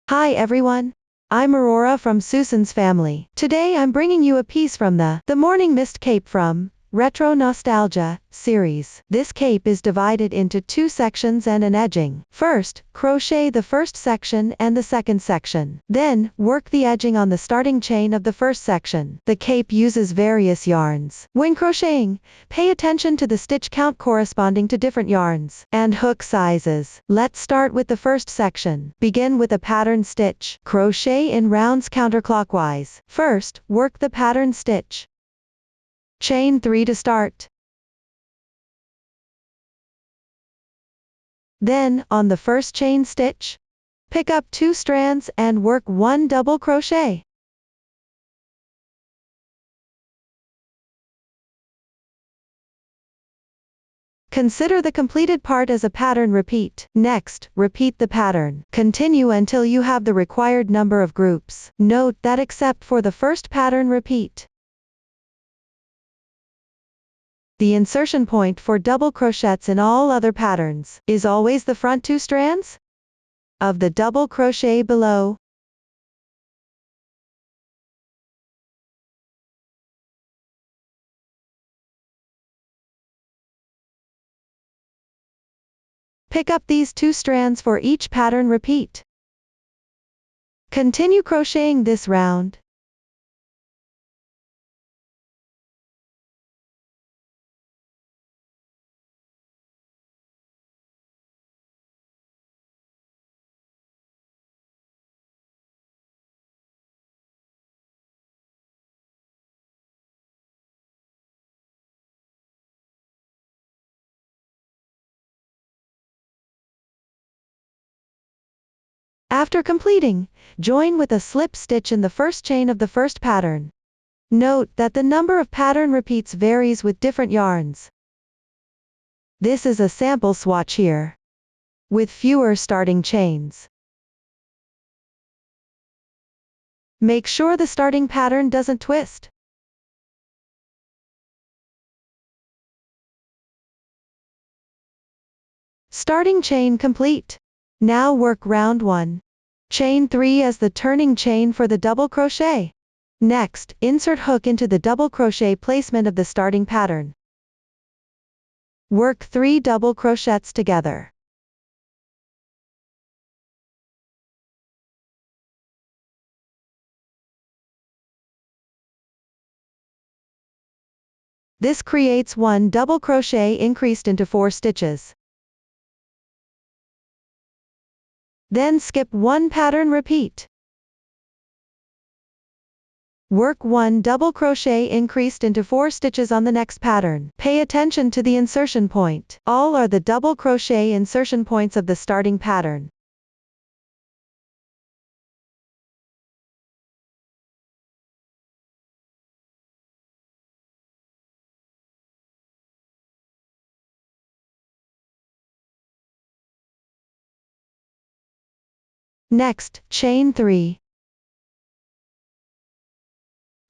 Hi everyone. I'm Aurora from Susan's family. Today I'm bringing you a piece from the Morning Mist cape from Retro Nostalgia series. This cape is divided into two sections and an edging. First, crochet the first section and the second section. Then, work the edging on the starting chain of the first section. The cape uses various yarns. When crocheting, pay attention to the stitch count corresponding to different yarns and hook sizes. Let's start with the first section. Begin with a pattern stitch. Crochet in rounds counterclockwise. First, work the pattern stitch. Chain 3 to start. Then, on the first chain stitch, pick up 2 strands and work 1 double crochet. Consider the completed part as a pattern repeat. Next, repeat the pattern. Continue until you have the required number of groups. Note that except for the first pattern repeat, the insertion point for double crochets in all other patterns is always the front 2 strands of the double crochet below. Pick up these 2 strands for each pattern repeat. Continue crocheting this round. After completing, join with a slip stitch in the first chain of the first pattern. Note that the number of pattern repeats varies with different yarns. This is a sample swatch here, with fewer starting chains. Make sure the starting pattern doesn't twist. Starting chain complete. Now work round 1. Chain 3 as the turning chain for the double crochet. Next, insert hook into the double crochet placement of the starting pattern. Work 3 double crochets together. This creates 1 double crochet increased into 4 stitches. Then skip 1 pattern repeat. Work 1 double crochet increased into 4 stitches on the next pattern. Pay attention to the insertion point. All are the double crochet insertion points of the starting pattern. Next, chain 3.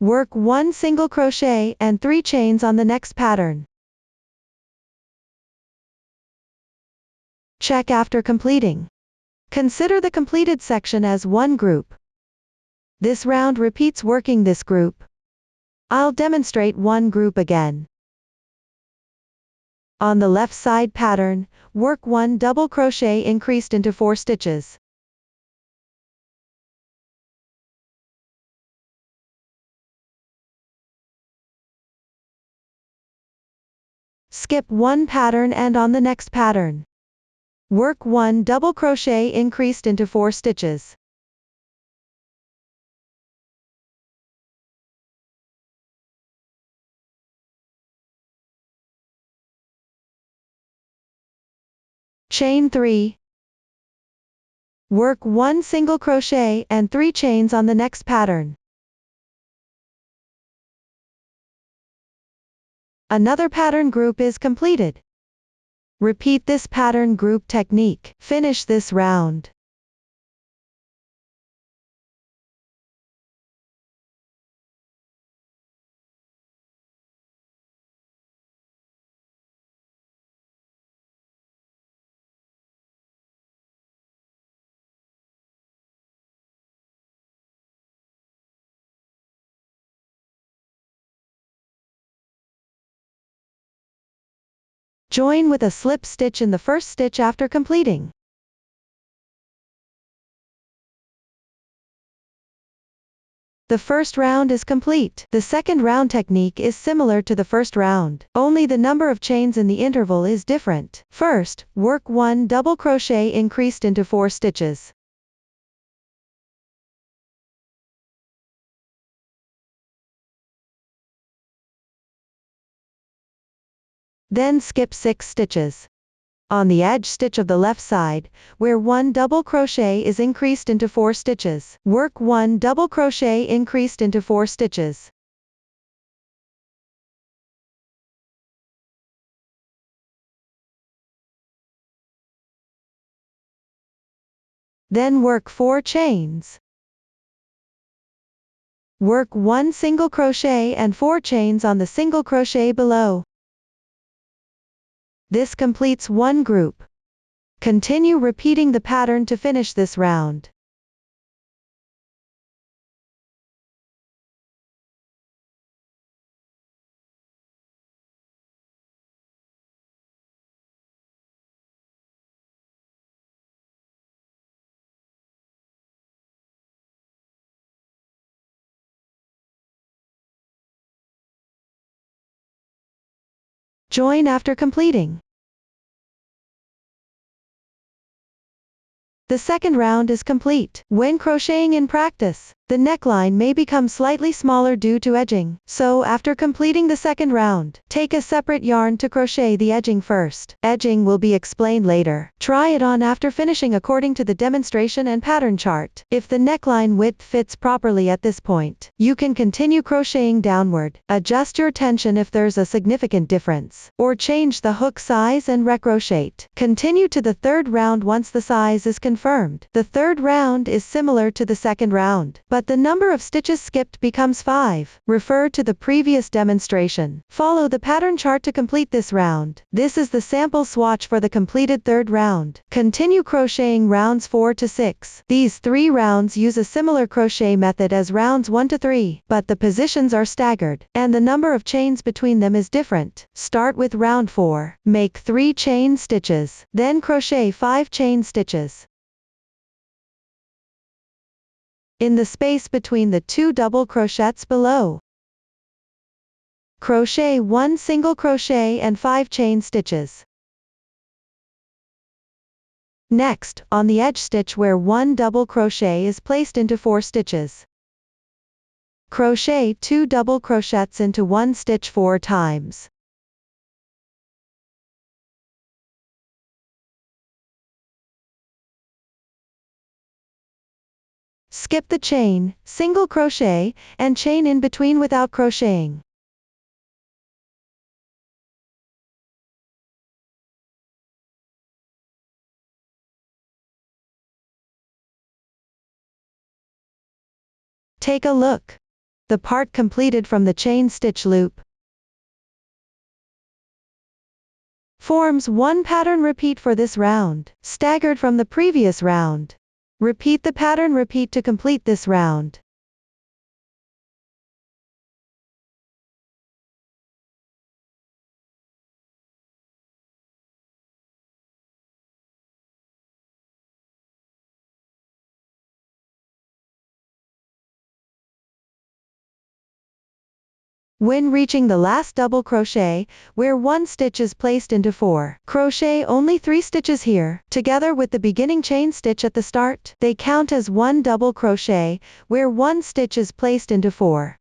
Work 1 single crochet and 3 chains on the next pattern. Check after completing. Consider the completed section as one group. This round repeats working this group. I'll demonstrate one group again. On the left side pattern, work 1 double crochet increased into 4 stitches. Skip 1 pattern and on the next pattern, work 1 double crochet increased into 4 stitches. Chain 3. Work 1 single crochet and 3 chains on the next pattern. Another pattern group is completed. Repeat this pattern group technique. Finish this round. Join with a slip stitch in the first stitch after completing. The first round is complete. The second round technique is similar to the first round, only the number of chains in the interval is different. First, work 1 double crochet increased into 4 stitches. Then skip 6 stitches. On the edge stitch of the left side, where 1 double crochet is increased into 4 stitches, work 1 double crochet increased into 4 stitches. Then work 4 chains. Work 1 single crochet and 4 chains on the single crochet below. This completes one group. Continue repeating the pattern to finish this round. Join after completing. The second round is complete. When crocheting in practice, the neckline may become slightly smaller due to edging, so after completing the second round, take a separate yarn to crochet the edging first. Edging will be explained later. Try it on after finishing according to the demonstration and pattern chart. If the neckline width fits properly at this point, you can continue crocheting downward. Adjust your tension if there's a significant difference, or change the hook size and recrochet. Continue to the third round once the size is confirmed. The third round is similar to the second round, but the number of stitches skipped becomes 5. Refer to the previous demonstration. Follow the pattern chart to complete this round. This is the sample swatch for the completed third round. Continue crocheting rounds 4 to 6. These 3 rounds use a similar crochet method as rounds 1 to 3, but the positions are staggered, and the number of chains between them is different. Start with round 4. Make 3 chain stitches, then crochet 5 chain stitches. In the space between the 2 double crochets below, crochet 1 single crochet and 5 chain stitches. Next, on the edge stitch where 1 double crochet is placed into 4 stitches, crochet 2 double crochets into 1 stitch 4 times. Skip the chain, single crochet, and chain in between without crocheting. Take a look. The part completed from the chain stitch loop forms one pattern repeat for this round, staggered from the previous round. Repeat the pattern repeat to complete this round. When reaching the last double crochet, where 1 stitch is placed into 4, crochet only 3 stitches here, together with the beginning chain stitch at the start. They count as 1 double crochet, where 1 stitch is placed into 4.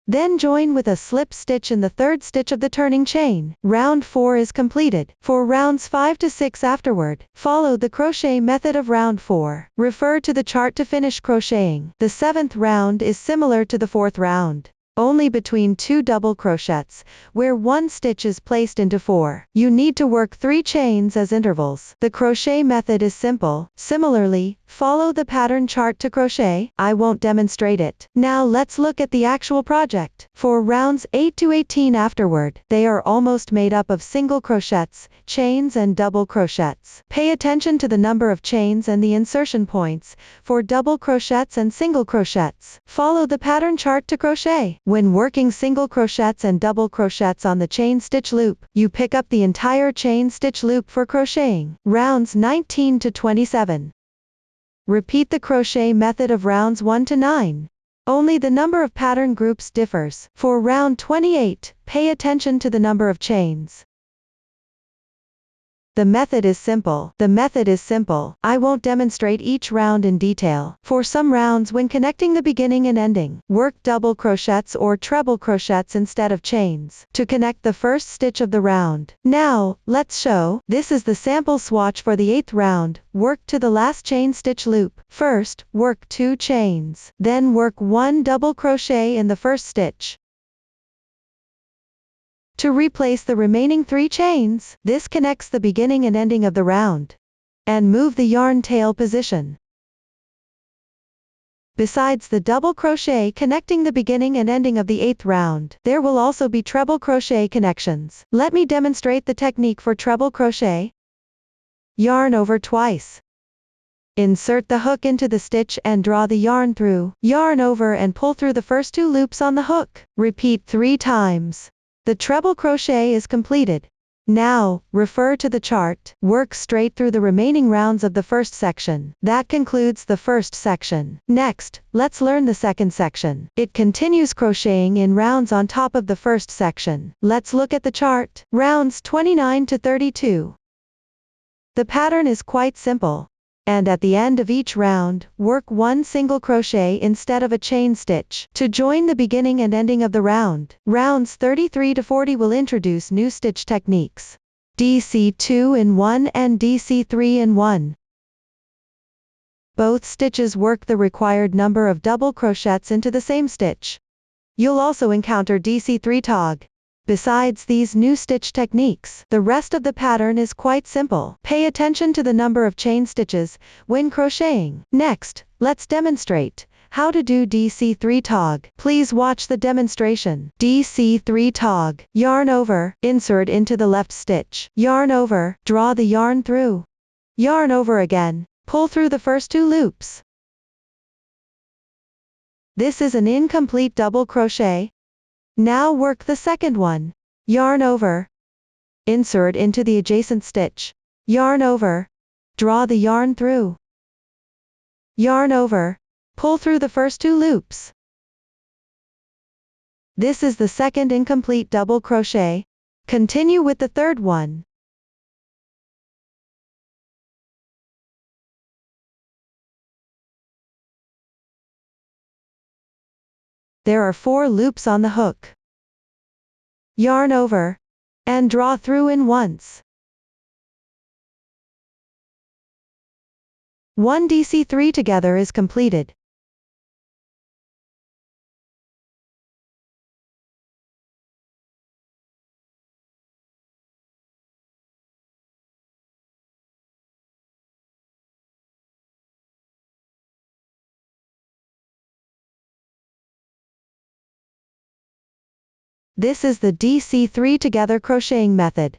Then join with a slip stitch in the third stitch of the turning chain. Round 4 is completed. For rounds 5 to 6 afterward, follow the crochet method of round 4. Refer to the chart to finish crocheting. The 7th round is similar to the 4th round. only between 2 double crochets, where 1 stitch is placed into 4. You need to work 3 chains as intervals. The crochet method is simple. Similarly, follow the pattern chart to crochet. I won't demonstrate it. Now let's look at the actual project. For rounds 8 to 18 afterward, they are almost made up of single crochets, chains and double crochets. Pay attention to the number of chains and the insertion points, for double crochets and single crochets. Follow the pattern chart to crochet. When working single crochets and double crochets on the chain stitch loop, you pick up the entire chain stitch loop for crocheting. Rounds 19 to 27. Repeat the crochet method of rounds 1 to 9. Only the number of pattern groups differs. For round 28, pay attention to the number of chains. The method is simple. I won't demonstrate each round in detail. For some rounds, when connecting the beginning and ending, work double crochets or treble crochets instead of chains to connect the first stitch of the round. Now, let's show. This is the sample swatch for the 8th round. Work to the last chain stitch loop. First, work 2 chains. Then work 1 double crochet in the first stitch to replace the remaining 3 chains. This connects the beginning and ending of the round. And move the yarn tail position. Besides the double crochet connecting the beginning and ending of the 8th round, there will also be treble crochet connections. Let me demonstrate the technique for treble crochet. Yarn over twice. Insert the hook into the stitch and draw the yarn through. Yarn over and pull through the first 2 loops on the hook. Repeat 3 times. The treble crochet is completed. Now, refer to the chart. Work straight through the remaining rounds of the first section. That concludes the first section. Next, let's learn the second section. It continues crocheting in rounds on top of the first section. Let's look at the chart. Rounds 29 to 32. The pattern is quite simple. And at the end of each round, work 1 single crochet instead of a chain stitch to join the beginning and ending of the round. Rounds 33 to 40 will introduce new stitch techniques. DC 2 in 1 and DC 3 in 1. Both stitches work the required number of double crochets into the same stitch. You'll also encounter DC 3 tog. Besides these new stitch techniques, the rest of the pattern is quite simple. Pay attention to the number of chain stitches when crocheting. Next, let's demonstrate how to do DC3 tog. Please watch the demonstration. DC3 tog. Yarn over, insert into the left stitch. Yarn over, draw the yarn through. Yarn over again, pull through the first 2 loops. This is an incomplete double crochet. Now work the second one. Yarn over. Insert into the adjacent stitch. Yarn over. Draw the yarn through. Yarn over. Pull through the first 2 loops. This is the second incomplete double crochet. Continue with the third one. There are 4 loops on the hook. Yarn over. And draw through in once. 1 DC3 together is completed. This is the DC3 together crocheting method.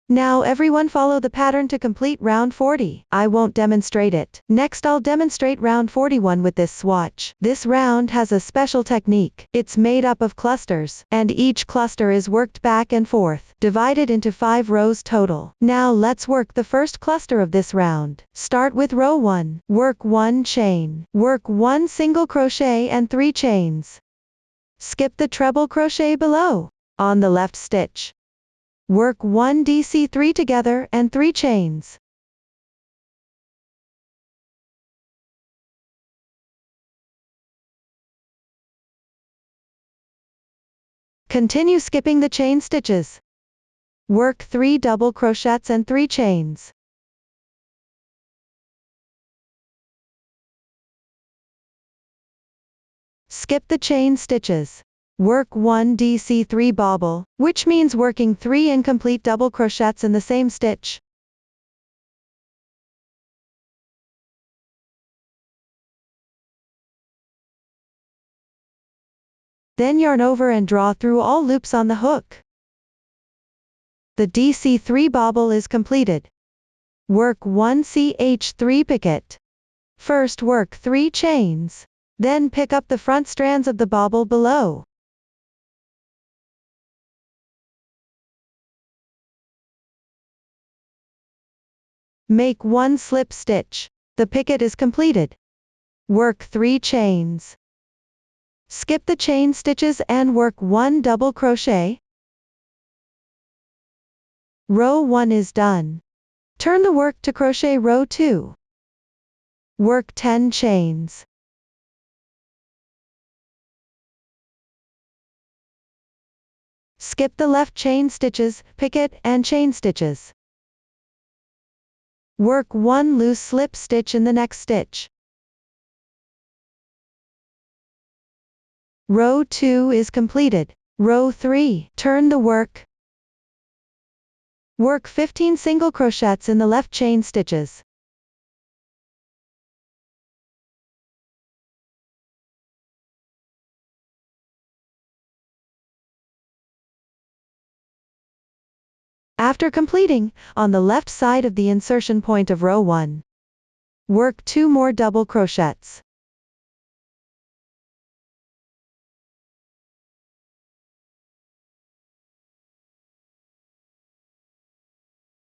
Now everyone follow the pattern to complete round 40. I won't demonstrate it. Next I'll demonstrate round 41 with this swatch. This round has a special technique. It's made up of clusters, and each cluster is worked back and forth, divided into 5 rows total. Now let's work the first cluster of this round. Start with row 1. Work 1 chain. Work 1 single crochet and 3 chains. Skip the treble crochet below. On the left stitch. Work 1 DC3 together and 3 chains. Continue skipping the chain stitches. Work 3 double crochets and 3 chains. Skip the chain stitches. Work 1 DC3 bobble, which means working 3 incomplete double crochets in the same stitch. Then yarn over and draw through all loops on the hook. The DC3 bobble is completed. Work 1 CH3 picket. First work 3 chains. Then pick up the front strands of the bobble below. Make 1 slip stitch. The picket is completed. Work 3 chains. Skip the chain stitches and work 1 double crochet. Row 1 is done. Turn the work to crochet row 2. Work 10 chains. Skip the left chain stitches, picket, and chain stitches. Work 1 loose slip stitch in the next stitch. Row 2 is completed. Row 3, turn the work. Work 15 single crochets in the left chain stitches. After completing, on the left side of the insertion point of row 1, work 2 more double crochets.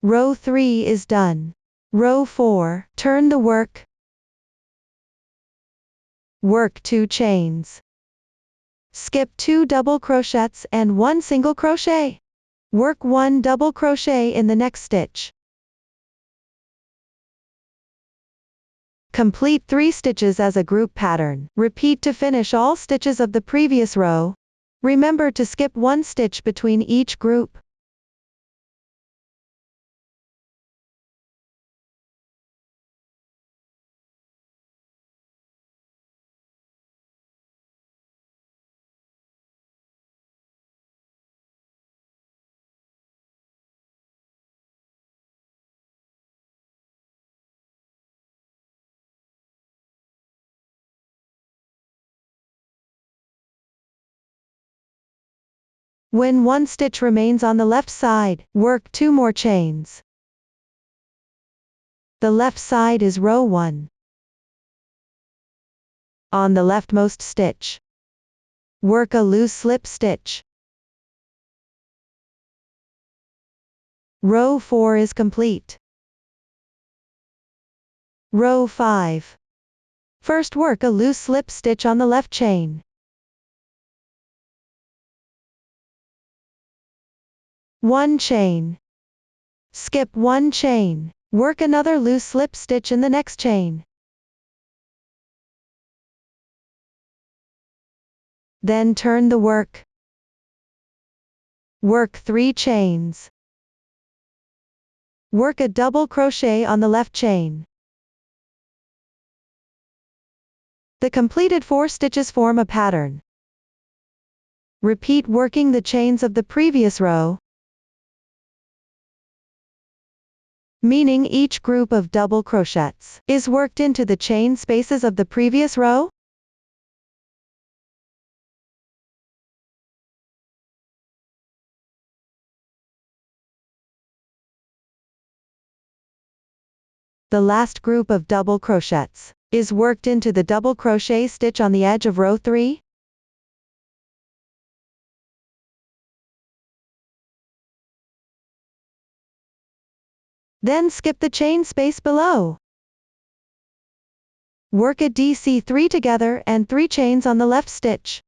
Row 3 is done. Row 4, turn the work. Work 2 chains. Skip 2 double crochets and 1 single crochet. Work 1 double crochet in the next stitch. Complete 3 stitches as a group pattern. Repeat to finish all stitches of the previous row. Remember to skip 1 stitch between each group. When 1 stitch remains on the left side, work 2 more chains. The left side is row 1. On the leftmost stitch, work a loose slip stitch. Row 4 is complete. Row 5. First work a loose slip stitch on the left chain. 1 chain. Skip 1 chain. Work another loose slip stitch in the next chain. Then turn the work. Work 3 chains. Work a double crochet on the left chain. The completed 4 stitches form a pattern. Repeat working the chains of the previous row, meaning each group of double crochets is worked into the chain spaces of the previous row. The last group of double crochets is worked into the double crochet stitch on the edge of row 3. Then skip the chain space below. Work a DC3 together and 3 chains on the left stitch.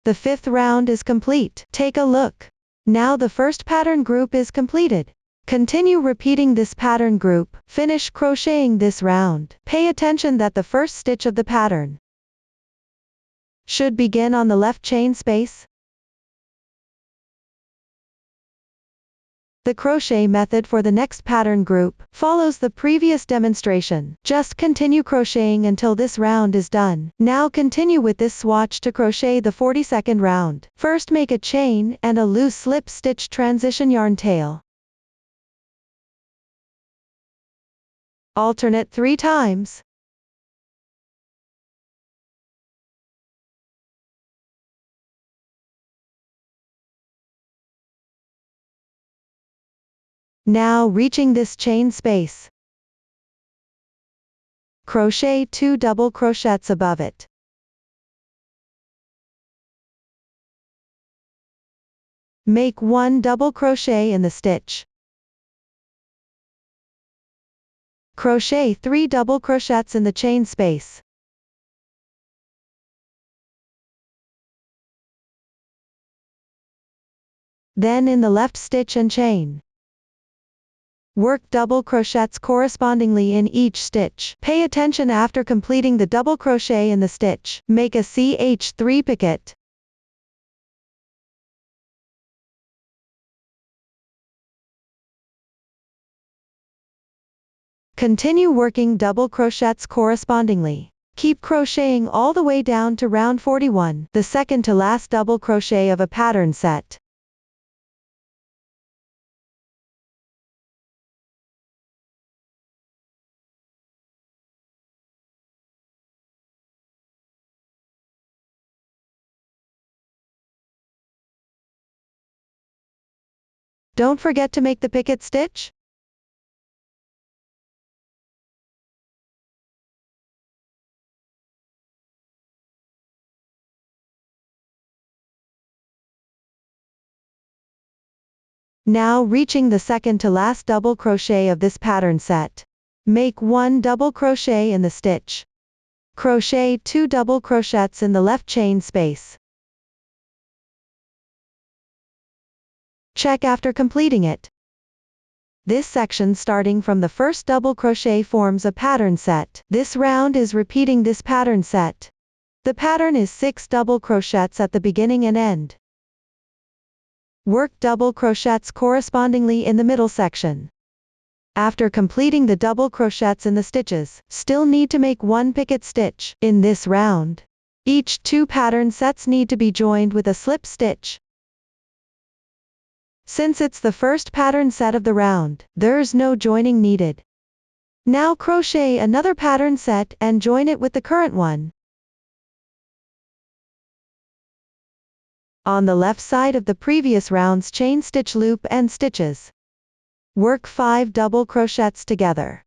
The 5th round is complete. Take a look. Now the first pattern group is completed. Continue repeating this pattern group. Finish crocheting this round. Pay attention that the first stitch of the pattern should begin on the left chain space. The crochet method for the next pattern group follows the previous demonstration. Just continue crocheting until this round is done. Now continue with this swatch to crochet the 42nd round. First make a chain and a loose slip stitch transition yarn tail. Alternate 3 times. Now reaching this chain space, crochet 2 double crochets above it. Make 1 double crochet in the stitch. Crochet 3 double crochets in the chain space. Then in the left stitch and chain. Work double crochets correspondingly in each stitch. Pay attention after completing the double crochet in the stitch. Make a CH3 picot. Continue working double crochets correspondingly. Keep crocheting all the way down to round 41, the second to last double crochet of a pattern set. Don't forget to make the picot stitch. Now reaching the second to last double crochet of this pattern set. Make 1 double crochet in the stitch. Crochet 2 double crochets in the left chain space. Check after completing it. This section starting from the first double crochet forms a pattern set. This round is repeating this pattern set. The pattern is 6 double crochets at the beginning and end. Work double crochets correspondingly in the middle section. After completing the double crochets in the stitches, still need to make 1 picot stitch. In this round, each 2 pattern sets need to be joined with a slip stitch. Since it's the first pattern set of the round, there's no joining needed. Now crochet another pattern set and join it with the current one. On the left side of the previous round's chain stitch loop and stitches. Work 5 double crochets together.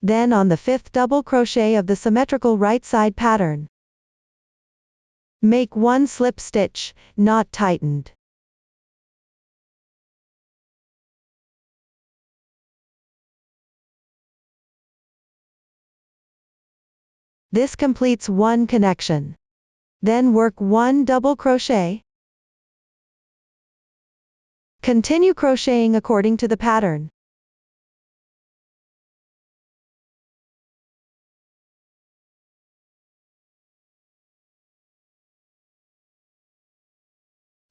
Then on the 5th double crochet of the symmetrical right side pattern, make 1 slip stitch, not tightened. This completes 1 connection. Then work 1 double crochet. Continue crocheting according to the pattern.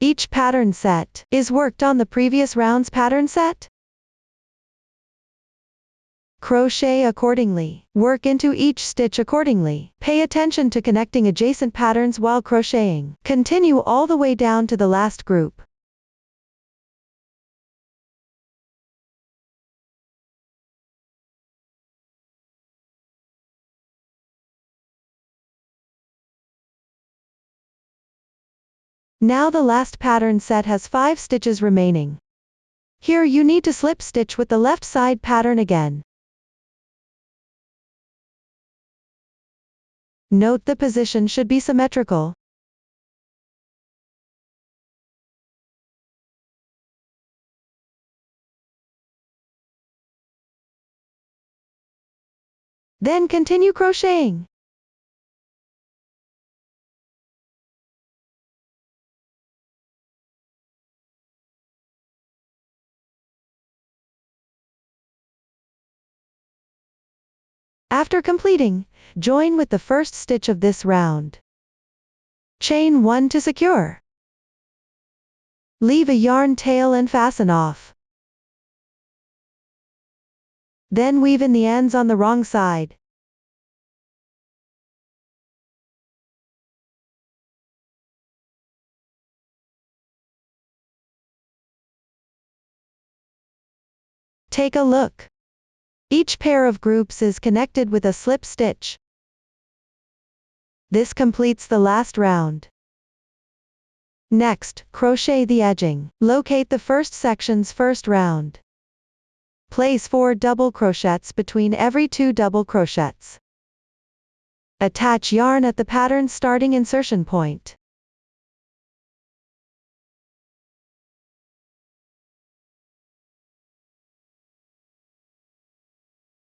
Each pattern set is worked on the previous round's pattern set. Crochet accordingly. Work into each stitch accordingly. Pay attention to connecting adjacent patterns while crocheting. Continue all the way down to the last group. Now the last pattern set has 5 stitches remaining. Here you need to slip stitch with the left side pattern again. Note the position should be symmetrical. Then continue crocheting. After completing, join with the first stitch of this round. Chain 1 to secure. Leave a yarn tail and fasten off. Then weave in the ends on the wrong side. Take a look. Each pair of groups is connected with a slip stitch. This completes the last round. Next, crochet the edging. Locate the first section's first round. Place 4 double crochets between every 2 double crochets. Attach yarn at the pattern's starting insertion point.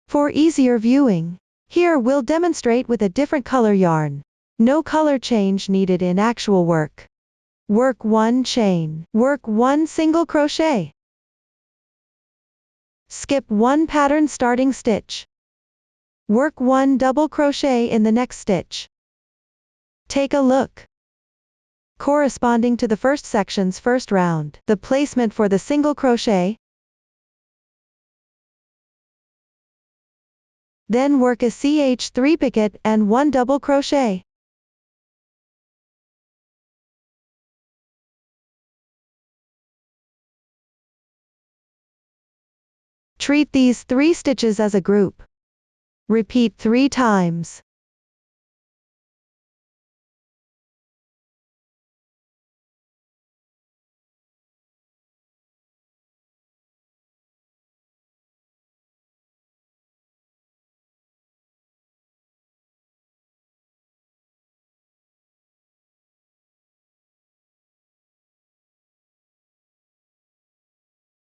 For easier viewing, here we'll demonstrate with a different color yarn. No color change needed in actual work. Work 1 chain. Work 1 single crochet. Skip 1 pattern starting stitch. Work 1 double crochet in the next stitch. Take a look. Corresponding to the first section's first round, the placement for the single crochet. Then work a CH3 picket and 1 double crochet. Treat these 3 stitches as a group. Repeat 3 times.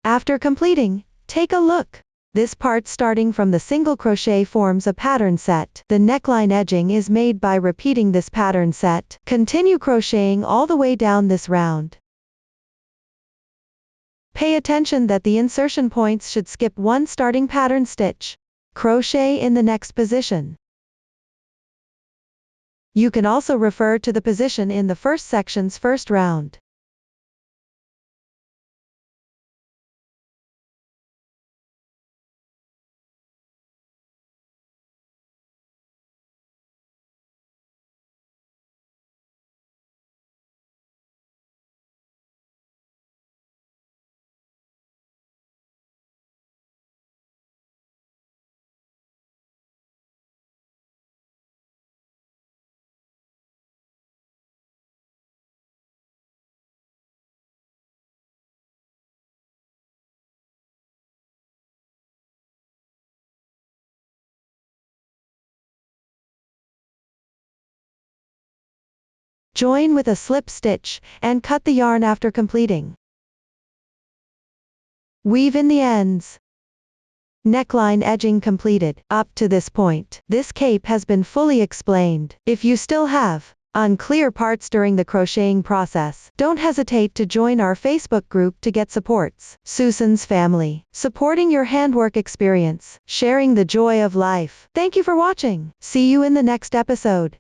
After completing, take a look. This part starting from the single crochet forms a pattern set. The neckline edging is made by repeating this pattern set. Continue crocheting all the way down this round. Pay attention that the insertion points should skip 1 starting pattern stitch. Crochet in the next position. You can also refer to the position in the first section's first round. Join with a slip stitch, and cut the yarn after completing. Weave in the ends. Neckline edging completed. Up to this point, this cape has been fully explained. If you still have unclear parts during the crocheting process, don't hesitate to join our Facebook group to get supports. Susan's Family, supporting your handwork experience, sharing the joy of life. Thank you for watching. See you in the next episode.